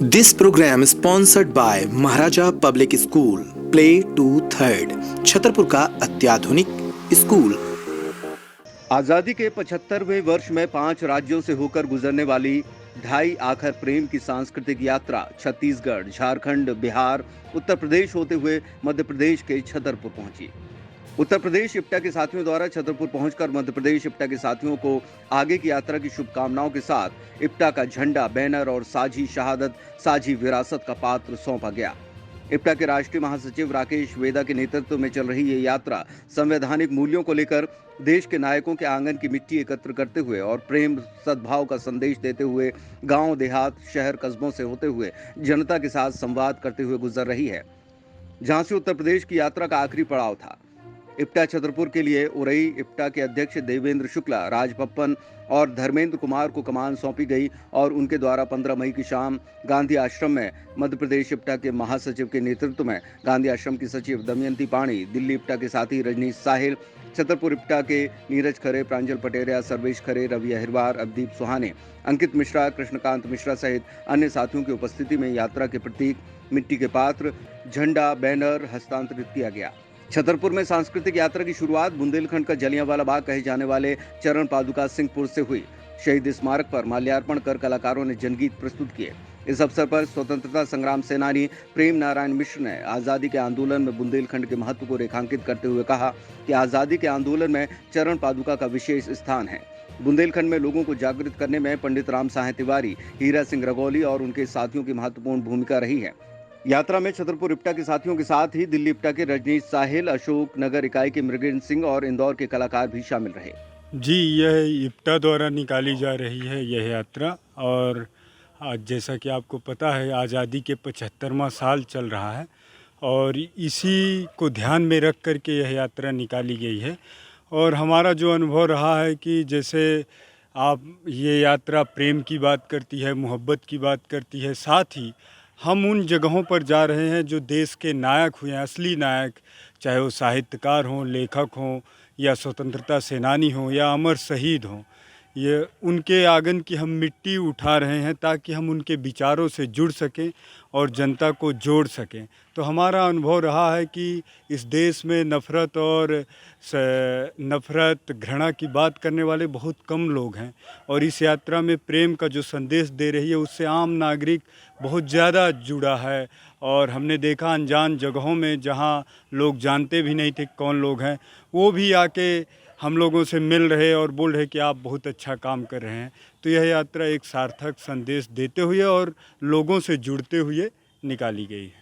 This program is sponsored by Maharaja public school play to third, Chhatarpur का अत्याधुनिक school. आज़ादी के 75वें वर्ष में 5 राज्यों से होकर गुजरने वाली ढाई आखर प्रेम की सांस्कृतिक यात्रा छत्तीसगढ़, झारखंड, बिहार, उत्तर प्रदेश होते हुए मध्य प्रदेश के छतरपुर पहुंची। उत्तर प्रदेश इप्टा के साथियों द्वारा छतरपुर पहुंचकर मध्य प्रदेश इप्टा के साथियों को आगे की यात्रा की शुभकामनाओं के साथ इप्टा का झंडा, बैनर और साझी शहादत, साझी विरासत का पात्र सौंपा गया। इप्टा के राष्ट्रीय महासचिव राकेश वेदा के नेतृत्व में चल रही ये यात्रा संवैधानिक मूल्यों को लेकर देश के नायकों के आंगन की मिट्टी एकत्र करते हुए और प्रेम सद्भाव का संदेश देते हुए गांव, देहात, शहर, कस्बों से होते हुए जनता के साथ संवाद करते हुए गुजर रही है, जहां से उत्तर प्रदेश की यात्रा का आखिरी पड़ाव था। इप्टा छतरपुर के लिए उरई इप्टा के अध्यक्ष देवेंद्र शुक्ला, राज पप्पन और धर्मेंद्र कुमार को कमान सौंपी गई और उनके द्वारा 15 मई की शाम गांधी आश्रम में मध्य प्रदेश इप्टा के महासचिव के नेतृत्व में गांधी आश्रम की सचिव दमयंती पाणी, दिल्ली इप्टा के साथी रजनीश साहिल, छतरपुर इप्टा के नीरज खरे, प्रांजल पटेरिया, सर्वेश खरे, रवि अहिरवार, अवदीप सुहाने, अंकित मिश्रा, कृष्णकांत मिश्रा सहित अन्य साथियों की उपस्थिति में यात्रा के प्रतीक मिट्टी के पात्र, झंडा, बैनर हस्तांतरित किया गया। छतरपुर में सांस्कृतिक यात्रा की शुरुआत बुंदेलखंड का जलियांवाला बाग कहे जाने वाले चरण पादुका सिंहपुर से हुई। शहीद स्मारक पर माल्यार्पण कर कलाकारों ने जनगीत प्रस्तुत किए। इस अवसर पर स्वतंत्रता संग्राम सेनानी प्रेम नारायण मिश्र ने आजादी के आंदोलन में बुंदेलखंड के महत्व को रेखांकित करते हुए कहा कि आजादी के आंदोलन में चरण पादुका का विशेष स्थान है। बुंदेलखंड में लोगों को जागृत करने में पंडित राम साहे तिवारी, हीरा सिंह रगौली और उनके साथियों की महत्वपूर्ण भूमिका रही है। यात्रा में छतरपुर इप्टा के साथियों के साथ ही दिल्ली इप्टा के रजनीश साहिल, अशोक नगर इकाई के मृगेंद्र सिंह और इंदौर के कलाकार भी शामिल रहे। जी, यह इप्टा द्वारा निकाली जा रही है यह यात्रा, और आज जैसा कि आपको पता है आज़ादी के 75वां साल चल रहा है और इसी को ध्यान में रख कर के यह यात्रा निकाली गई है। और हमारा जो अनुभव रहा है कि जैसे आप ये यात्रा प्रेम की बात करती है, मोहब्बत की बात करती है, साथ ही हम उन जगहों पर जा रहे हैं जो देश के नायक हुए हैं, असली नायक, चाहे वो साहित्यकार हों, लेखक हों या स्वतंत्रता सेनानी हों या अमर शहीद हों। ये उनके आंगन की हम मिट्टी उठा रहे हैं ताकि हम उनके विचारों से जुड़ सकें और जनता को जोड़ सकें। तो हमारा अनुभव रहा है कि इस देश में नफ़रत, घृणा की बात करने वाले बहुत कम लोग हैं और इस यात्रा में प्रेम का जो संदेश दे रही है उससे आम नागरिक बहुत ज़्यादा जुड़ा है। और हमने देखा अनजान जगहों में जहाँ लोग जानते भी नहीं थे कौन लोग हैं, वो भी आके हम लोगों से मिल रहे और बोल रहे कि आप बहुत अच्छा काम कर रहे हैं। तो यह यात्रा एक सार्थक संदेश देते हुए और लोगों से जुड़ते हुए निकाली गई है।